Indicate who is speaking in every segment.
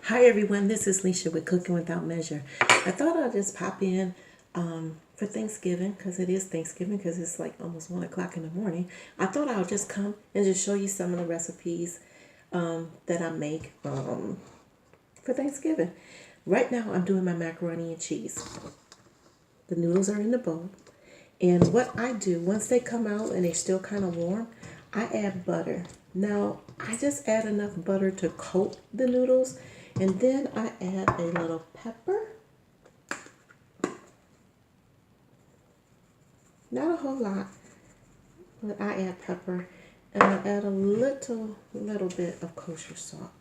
Speaker 1: Hi everyone, this is Leisha with Cooking Without Measure. I thought I'd just pop in for Thanksgiving, because it is Thanksgiving, because it's like almost 1 o'clock in the morning. I thought I would just come and just show you some of the recipes that I make for Thanksgiving. Right now I'm doing my macaroni and cheese. The noodles are in the bowl. And what I do, once they come out and they're still kind of warm, I add butter. Now, I just add enough butter to coat the noodles, and then I add a little pepper. Not a whole lot, but I add pepper, and I add a little bit of kosher salt,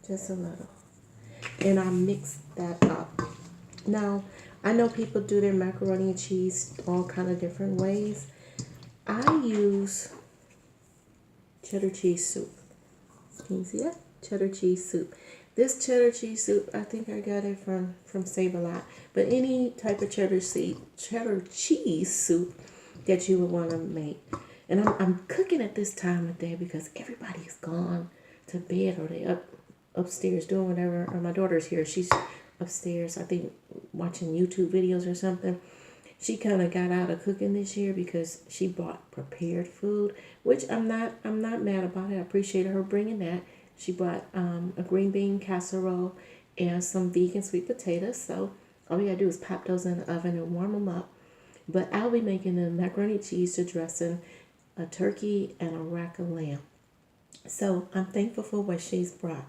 Speaker 1: just a little. And I mix that up. Now, I know people do their macaroni and cheese all kind of different ways. I use cheddar cheese soup. Can you see that? Cheddar cheese soup. This cheddar cheese soup, I think I got it from Save-A-Lot. But any type of cheddar cheese soup that you would want to make. And I'm cooking at this time of day because everybody's gone to bed, or they upstairs doing whatever. Or my daughter's here. She's upstairs, I think, watching YouTube videos or something. She kind of got out of cooking this year because she bought prepared food, which I'm not mad about it. I appreciate her bringing that. She bought a green bean casserole and some vegan sweet potatoes. So all we gotta do is pop those in the oven and warm them up. But I'll be making the macaroni cheese dressing, a turkey, and a rack of lamb. So I'm thankful for what she's brought.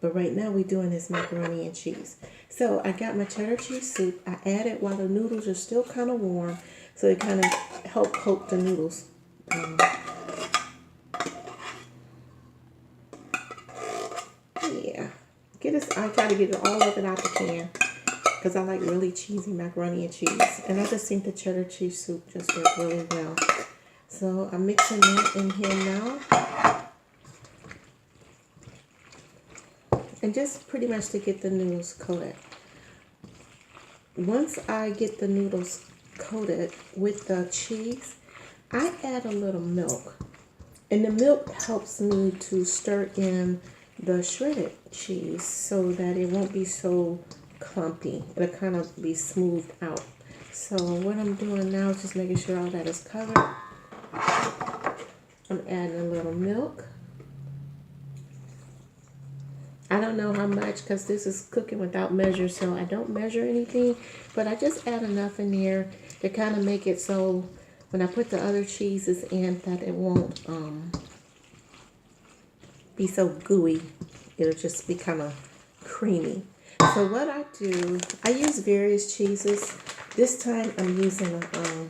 Speaker 1: But right now we're doing this macaroni and cheese. So I got my cheddar cheese soup. I added while the noodles are still kind of warm, so it kind of help coat the noodles. Yeah, I try to get all of it out the can because I like really cheesy macaroni and cheese, and I just think the cheddar cheese soup just worked really well. So I'm mixing that in here now. And just pretty much to get the noodles coated. Once I get the noodles coated with the cheese, I add a little milk. And the milk helps me to stir in the shredded cheese so that it won't be so clumpy. It'll kind of be smoothed out. So what I'm doing now is just making sure all that is covered. I'm adding a little milk. I don't know how much because this is Cooking Without Measure, so I don't measure anything, but I just add enough in there to kind of make it so when I put the other cheeses in that it won't be so gooey. It'll just be kind of creamy. So what I do, I use various cheeses. This time I'm using I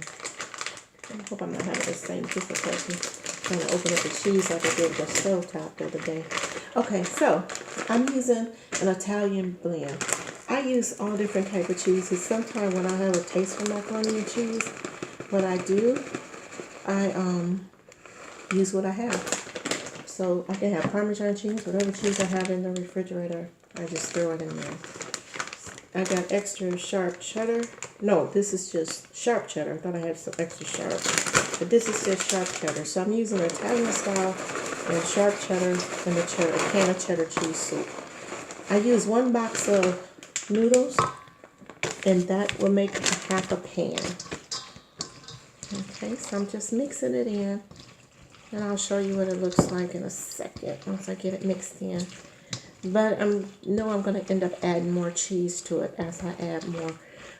Speaker 1: hope I'm not having the same difficulty trying to open up the cheese like I did with the stove top the other day. Okay, so I'm using an Italian blend. I use all different type of cheeses. Sometimes when I have a taste for macaroni and cheese, what I do, I use what I have. So I can have Parmesan cheese, whatever cheese I have in the refrigerator, I just throw it in there. I got extra sharp cheddar. No, this is just sharp cheddar. I thought I had some extra sharp. But this is just sharp cheddar. So I'm using Italian style and sharp cheddar and a can of cheddar cheese soup. I use 1 box of noodles, and that will make half a pan. Okay, so I'm just mixing it in, and I'll show you what it looks like in a second once I get it mixed in. But I know I'm going to end up adding more cheese to it as I add more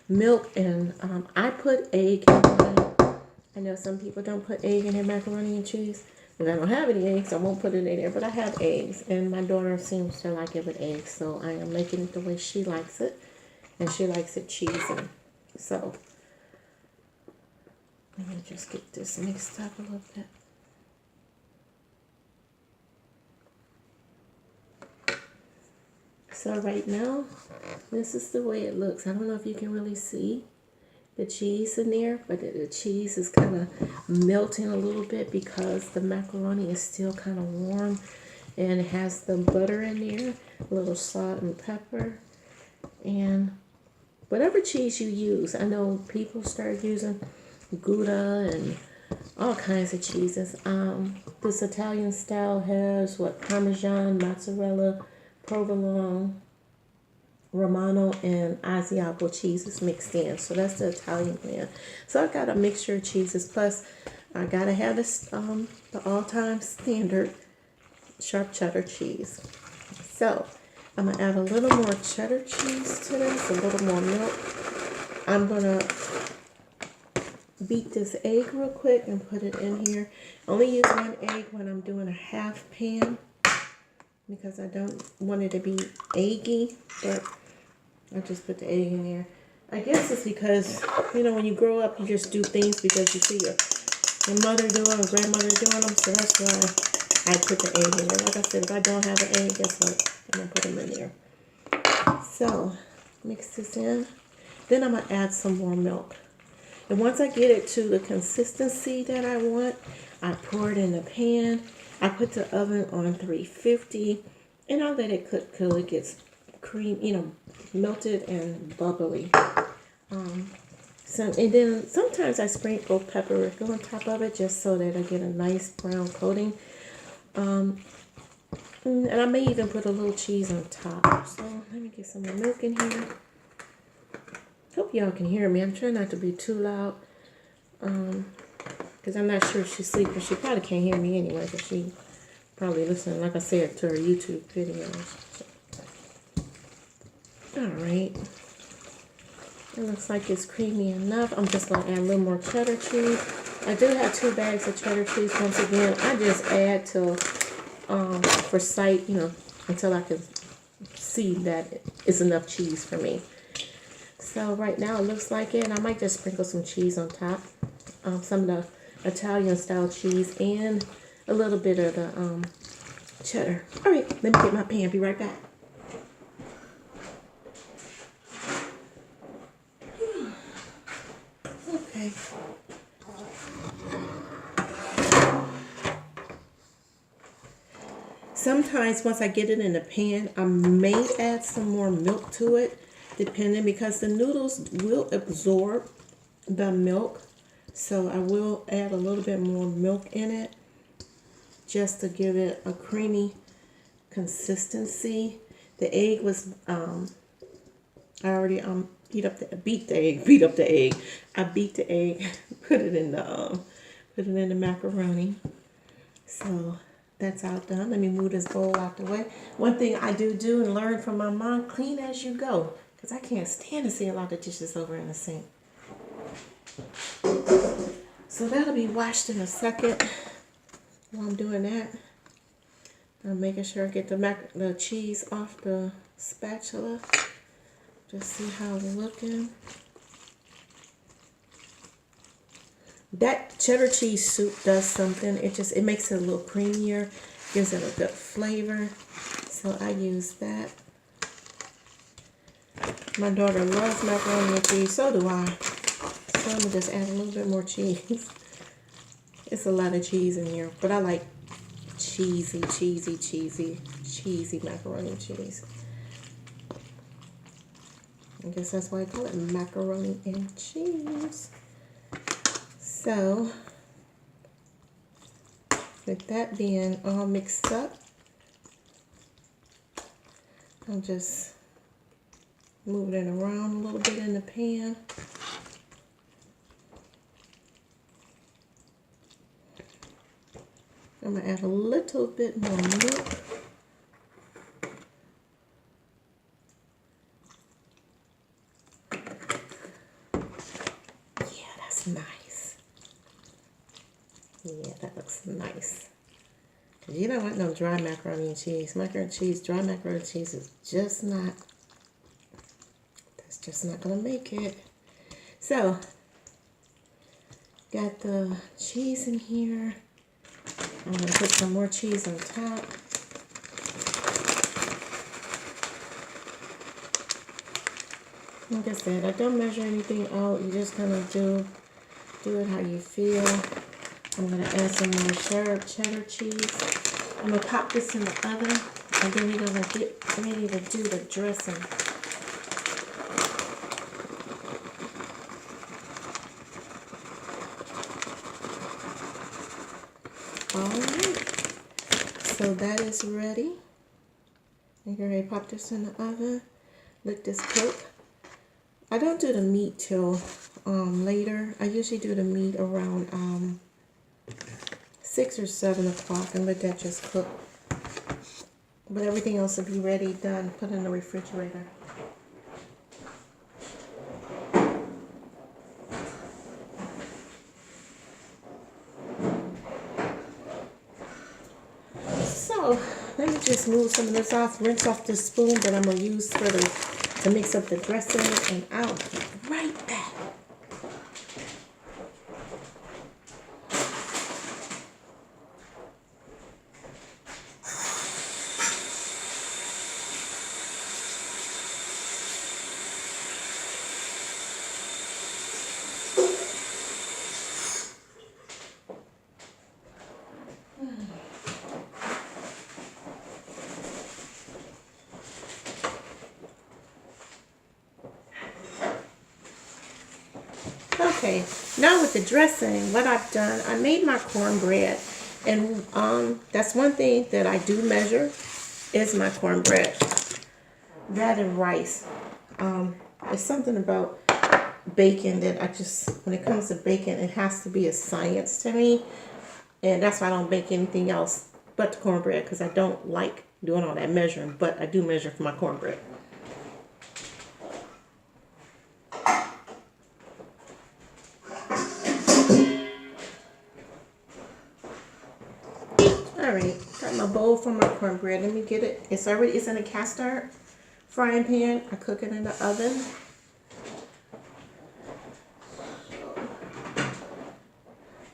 Speaker 1: milk. And I put egg in mine. I know some people don't put egg in their macaroni and cheese. If I don't have any eggs, I won't put it in there. But I have eggs, and my daughter seems to like it with eggs. So I am making it the way she likes it. And she likes it cheesy. So let me just get this mixed up a little bit. So right now, this is the way it looks. I don't know if you can really see the cheese in there, but the cheese is kind of melting a little bit because the macaroni is still kind of warm, and it has the butter in there, a little salt and pepper, and whatever cheese you use. I know people start using Gouda and all kinds of cheeses. This Italian style has Parmesan, mozzarella, provolone, Romano and Asiago cheeses mixed in. So that's the Italian blend. So I got a mixture of cheeses. Plus, I gotta have this the all-time standard sharp cheddar cheese. So I'm gonna add a little more cheddar cheese to this, a little more milk. I'm gonna beat this egg real quick and put it in here. Only use one egg when I'm doing a half pan because I don't want it to be eggy, but I just put the egg in there. I guess it's because, you know, when you grow up, you just do things because you see your mother doing or grandmother doing them. So that's why I put the egg in there. Like I said, if I don't have an egg, guess what? I'm going to put them in there. So, mix this in. Then I'm going to add some more milk. And once I get it to the consistency that I want, I pour it in the pan. I put the oven on 350 and I let it cook till it gets cream, you know, melted and bubbly. And then sometimes I sprinkle paprika on top of it just so that I get a nice brown coating. And I may even put a little cheese on top. So let me get some more milk in here. Hope y'all can hear me. I'm trying not to be too loud. Because I'm not sure if she's sleeping. She probably can't hear me anyway, because she probably listening, like I said, to her YouTube videos. Alright. It looks like it's creamy enough. I'm just going to add a little more cheddar cheese. I do have 2 bags of cheddar cheese. Once again, I just add till, for sight, you know, until I can see that it's enough cheese for me. So right now it looks like it. And I might just sprinkle some cheese on top. Some of the Italian style cheese and a little bit of the cheddar. Alright, let me get my pan. Be right back. Okay. Sometimes once I get it in the pan, I may add some more milk to it, depending, because the noodles will absorb the milk. So I will add a little bit more milk in it just to give it a creamy consistency. The egg was I already beat the egg. I beat the egg, put it in the macaroni. So that's all done. Let me move this bowl out the way. One thing I do and learn from my mom: clean as you go, because I can't stand to see a lot of dishes over in the sink. So that'll be washed in a second. While I'm doing that, I'm making sure I get the cheese off the spatula. Just see how it's looking. That cheddar cheese soup does something. It makes it a little creamier, gives it a good flavor. So I use that. My daughter loves macaroni and cheese, so do I. So I'm gonna just add a little bit more cheese. It's a lot of cheese in here, but I like cheesy macaroni and cheese. I guess that's why I call it macaroni and cheese. So, with that being all mixed up, I'll just move it around a little bit in the pan. I'm going to add a little bit more milk. Yeah, that's nice. Yeah, that looks nice. You don't want no dry macaroni and cheese. Dry macaroni and cheese is just not, that's just not going to make it. So, got the cheese in here. I'm going to put some more cheese on top. Like I said, I don't measure anything out. You just kind of do it how you feel. I'm going to add some more cheddar cheese. I'm going to pop this in the oven, and then we're going to get ready to do the dressing. Alright, so that is ready. I'm going to pop this in the oven. let this cook. I don't do the meat till later. I usually do the meat around 6 or 7 o'clock and let that just cook. But everything else will be ready, done, put in the refrigerator. So let me just move some of this off, rinse off the spoon that I'm gonna use for to mix up the dressing, and I'll be right back. Okay, now with the dressing, what I've done, I made my cornbread, and that's one thing that I do measure is my cornbread. That and rice. It's something about bacon that when it comes to bacon, it has to be a science to me, and that's why I don't bake anything else but the cornbread, because I don't like doing all that measuring, but I do measure for my cornbread. Alright, got my bowl for my cornbread. Let me get it. It's in a cast iron frying pan. I cook it in the oven.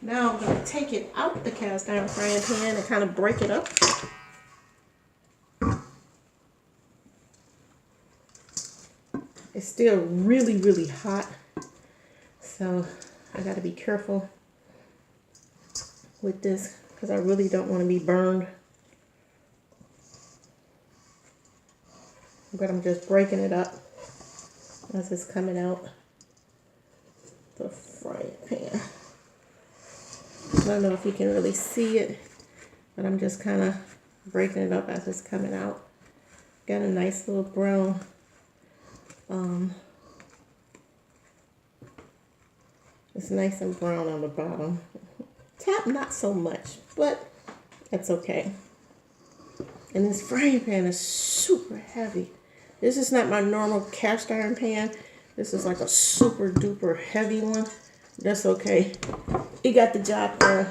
Speaker 1: Now I'm going to take it out the cast iron frying pan and kind of break it up. It's still really, really hot, so I got to be careful with this because I really don't want to be burned. But I'm just breaking it up as it's coming out the frying pan. I don't know if you can really see it, but I'm just kind of breaking it up as it's coming out. Got a nice little brown it's nice and brown on the bottom. Top not so much, but that's okay. And this frying pan is super heavy. This is not my normal cast iron pan. This is like a super duper heavy one. That's okay. It got the job done.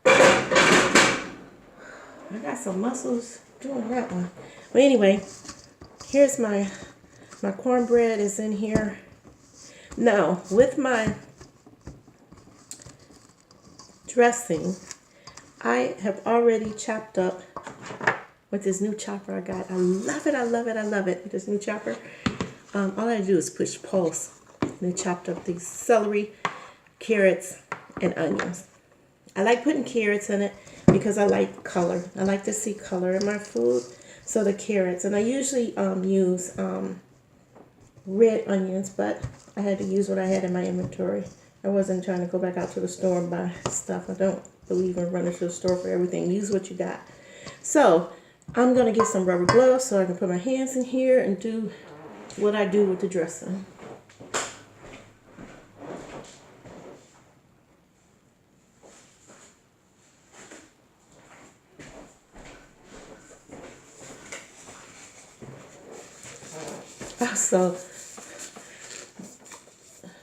Speaker 1: I got some muscles doing that one. But anyway, here's my cornbread is in here. Now, with my dressing, I have already chopped up with this new chopper I got. I love it, I love it, I love it. With this new chopper, all I do is push pulse. And I chopped up these celery, carrots, and onions. I like putting carrots in it because I like color. I like to see color in my food. So the carrots, and I usually use red onions, but I had to use what I had in my inventory. I wasn't trying to go back out to the store and buy stuff. I don't believe in running to the store for everything. Use what you got. So I'm going to get some rubber gloves so I can put my hands in here and do what I do with the dressing. So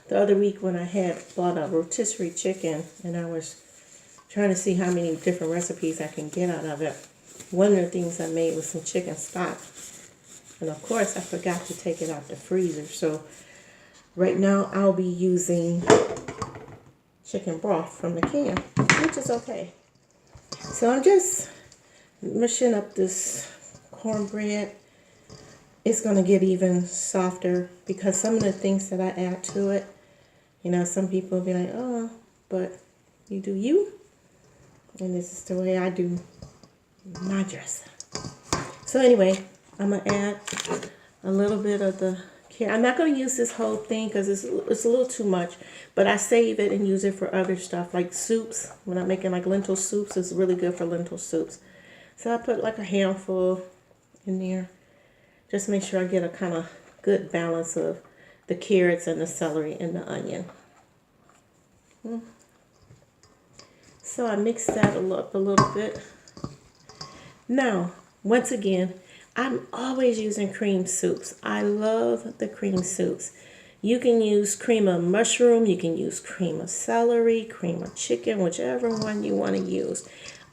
Speaker 1: the other week when I had bought a rotisserie chicken and I was trying to see how many different recipes I can get out of it, one of the things I made was some chicken stock. And of course I forgot to take it out the freezer. So right now I'll be using chicken broth from the can, which is okay. So I'm just mushing up this cornbread. It's going to get even softer because some of the things that I add to it, you know, some people will be like, oh, but you do you. And this is the way I do my dressing. So anyway, I'm going to add a little bit of the carrot. I'm not going to use this whole thing because it's a little too much, but I save it and use it for other stuff like soups. When I'm making like lentil soups, it's really good for lentil soups. So I put like a handful in there. Just make sure I get a kind of good balance of the carrots and the celery and the onion. So I mix that up a little bit. Now, once again, I'm always using cream soups. I love the cream soups. You can use cream of mushroom, you can use cream of celery, cream of chicken, whichever one you want to use.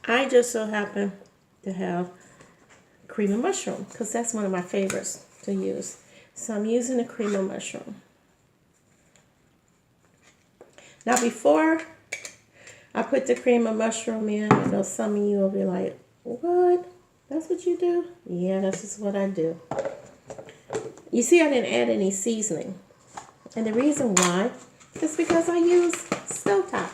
Speaker 1: I just so happen to have cream of mushroom because that's one of my favorites to use. So I'm using the cream of mushroom. Now before I put the cream of mushroom in, I know some of you will be like, what? That's what you do? Yeah, that's just what I do. You see, I didn't add any seasoning. And the reason why is because I use stovetop.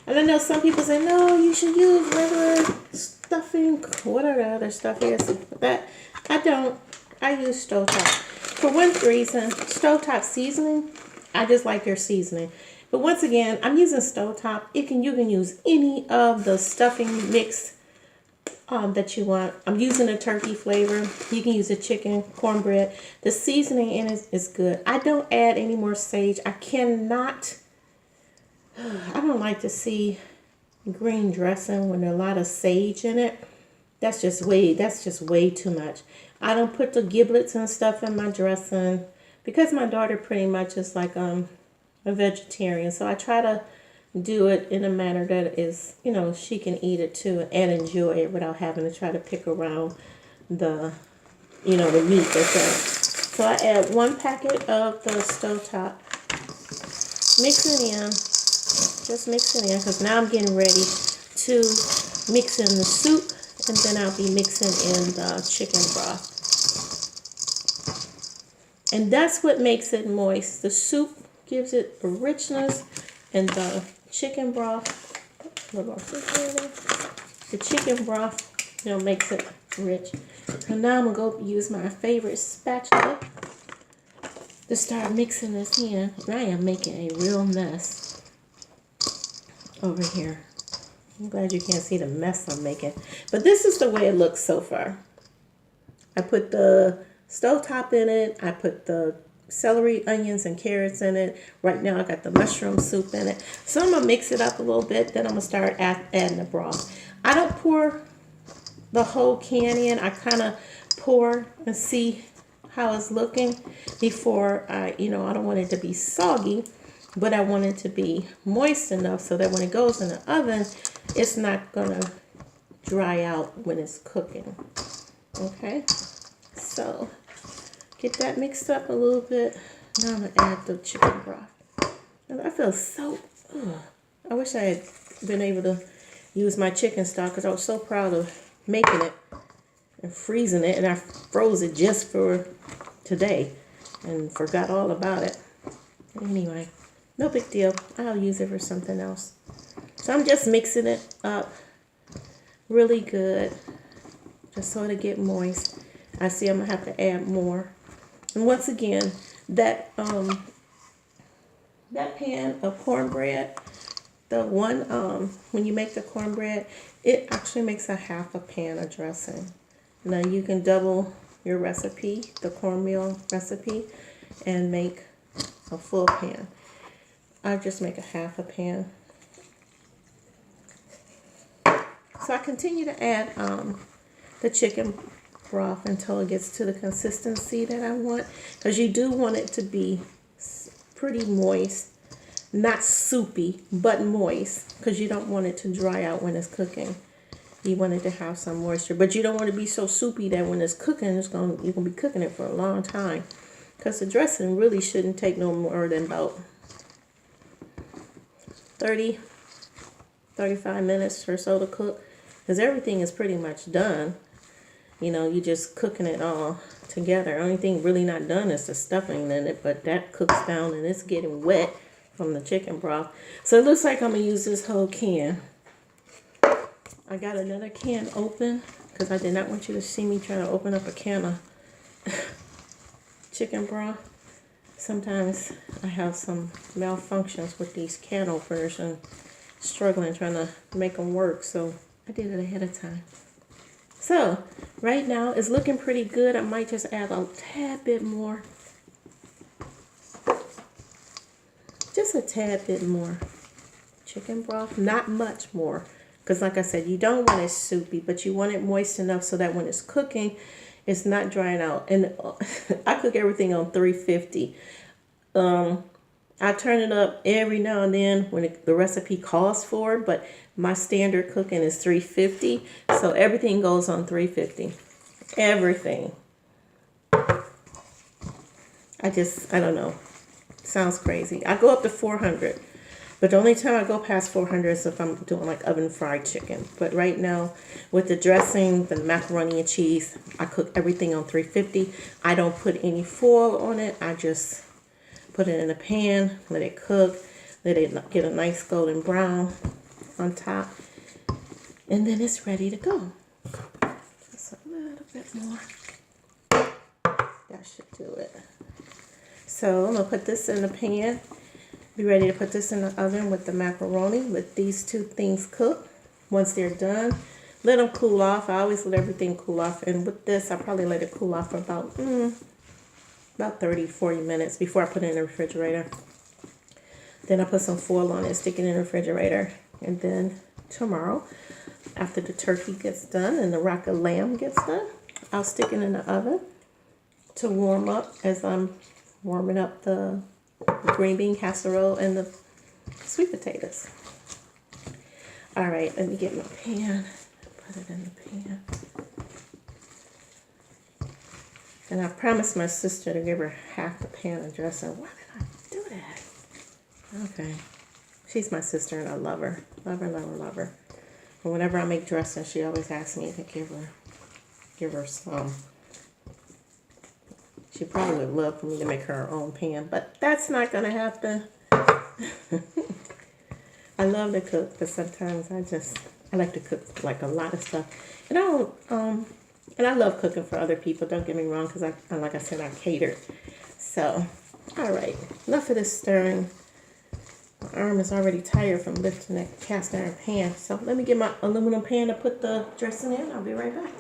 Speaker 1: And I know some people say, no, you should use regular stuffing, whatever other stuff is. But I don't. I use stovetop. For one reason, stovetop seasoning, I just like their seasoning. But once again, I'm using stovetop. You can use any of the stuffing mix that you want. I'm using a turkey flavor. You can use a chicken, cornbread. The seasoning in it is good. I don't add any more sage. I don't like to see green dressing when there's a lot of sage in it. That's just way too much. I don't put the giblets and stuff in my dressing because my daughter pretty much is like a vegetarian. So I try to do it in a manner that is, she can eat it too and enjoy it without having to try to pick around the meat that's in it. So I add 1 packet of the stovetop. Mix it in. Just mix it in because now I'm getting ready to mix in the soup and then I'll be mixing in the chicken broth. And that's what makes it moist. The soup gives it a richness and the chicken broth, makes it rich. And now I'm going to go use my favorite spatula to start mixing this in. And I am making a real mess over here. I'm glad you can't see the mess I'm making. But this is the way it looks so far. I put the stovetop in it. I put the celery, onions, and carrots in it. Right now I got the mushroom soup in it. So I'm going to mix it up a little bit. Then I'm going to start adding the broth. I don't pour the whole can in. I kind of pour and see how it's looking before I don't want it to be soggy, but I want it to be moist enough so that when it goes in the oven, it's not going to dry out when it's cooking. Okay, so get that mixed up a little bit. Now I'm going to add the chicken broth. I feel so, I wish I had been able to use my chicken stock because I was so proud of making it and freezing it. And I froze it just for today and forgot all about it. Anyway, no big deal. I'll use it for something else. So I'm just mixing it up really good just so it'll get moist. I see I'm going to have to add more. And once again, that pan of cornbread, the one when you make the cornbread, it actually makes a half a pan of dressing. Now you can double your recipe, the cornmeal recipe, and make a full pan. I just make a half a pan. So I continue to add the chicken broth until it gets to the consistency that I want, because you do want it to be pretty moist, not soupy, but moist, because you don't want it to dry out when it's cooking. You want it to have some moisture, but you don't want to be so soupy that when it's cooking, you're going to be cooking it for a long time, because the dressing really shouldn't take no more than about 35 minutes or so to cook, because everything is pretty much done. You're just cooking it all together. Only thing really not done is the stuffing in it, but that cooks down and it's getting wet from the chicken broth. So it looks like I'm going to use this whole can. I got another can open because I did not want you to see me trying to open up a can of chicken broth. Sometimes I have some malfunctions with these can openers and struggling trying to make them work. So I did it ahead of time. So right now it's looking pretty good. I might just add a tad bit more. Just a tad bit more chicken broth, not much more. Because like I said, you don't want it soupy, but you want it moist enough so that when it's cooking, it's not drying out. And I cook everything on 350. I turn it up every now and then when the recipe calls for it, but my standard cooking is 350. So everything goes on 350. Everything. I don't know. Sounds crazy. I go up to 400. But the only time I go past 400 is if I'm doing like oven fried chicken. But right now, with the dressing, the macaroni and cheese, I cook everything on 350. I don't put any foil on it. I just put it in a pan, let it cook, let it get a nice golden brown on top. And then it's ready to go. Just a little bit more. That should do it. So I'm going to put this in the pan. Be ready to put this in the oven with the macaroni. Let these two things cook. Once they're done, let them cool off. I always let everything cool off. And with this, I probably let it cool off for about 30, 40 minutes before I put it in the refrigerator. Then I put some foil on it, stick it in the refrigerator. And then tomorrow, after the turkey gets done and the rack of lamb gets done, I'll stick it in the oven to warm up as I'm warming up the green bean casserole and the sweet potatoes. All right, let me get my pan, put it in the pan. And I promised my sister to give her half the pan of dressing. Why did I do that? Okay. She's my sister and I love her. Love her, love her, love her. And whenever I make dressing, she always asks me to give her some. She probably would love for me to make her own pan, but that's not going to happen. I love to cook, but sometimes I like to cook like a lot of stuff. And I love cooking for other people, don't get me wrong, because like I said, I cater. So, all right, enough of this stirring. My arm is already tired from lifting that cast iron pan. So let me get my aluminum pan to put the dressing in. I'll be right back.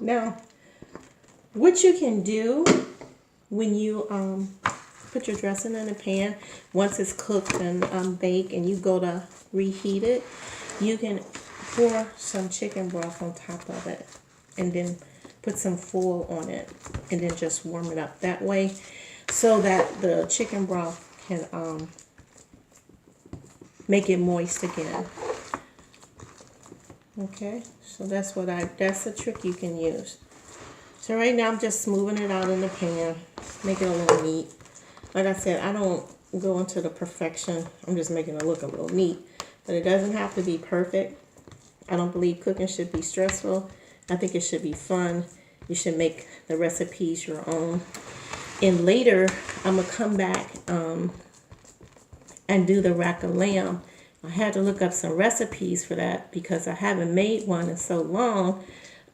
Speaker 1: Now, what you can do when you put your dressing in a pan, once it's cooked and baked and you go to reheat it, you can pour some chicken broth on top of it and then put some foil on it and then just warm it up that way so that the chicken broth can make it moist again. Okay, so that's a trick you can use. So right now I'm just smoothing it out in the pan, make it a little neat. Like I said, I don't go into the perfection. I'm just making it look a little neat, but it doesn't have to be perfect. I don't believe cooking should be stressful. I think it should be fun. You should make the recipes your own. And later, I'm gonna come back and do the rack of lamb. I had to look up some recipes for that because I haven't made one in so long.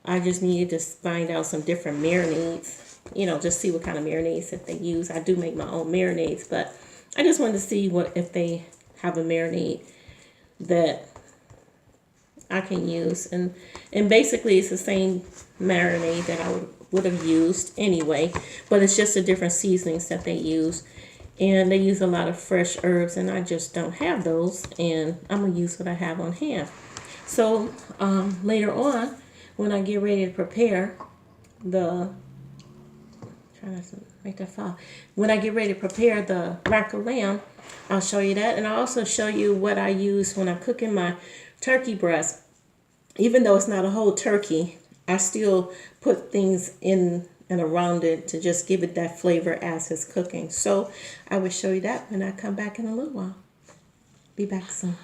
Speaker 1: I just needed to find out some different marinades, just see what kind of marinades that they use. I do make my own marinades, but I just wanted to see if they have a marinade that I can use. And basically it's the same marinade that I would have used anyway, but it's just the different seasonings that they use. And they use a lot of fresh herbs, and I just don't have those, and I'm going to use what I have on hand. So later on, when I get ready to prepare when I get ready to prepare the rack of lamb, I'll show you that. And I'll also show you what I use when I'm cooking my turkey breast. Even though it's not a whole turkey, I still put things in and around it to just give it that flavor as it's cooking. So I will show you that when I come back in a little while. Be back soon.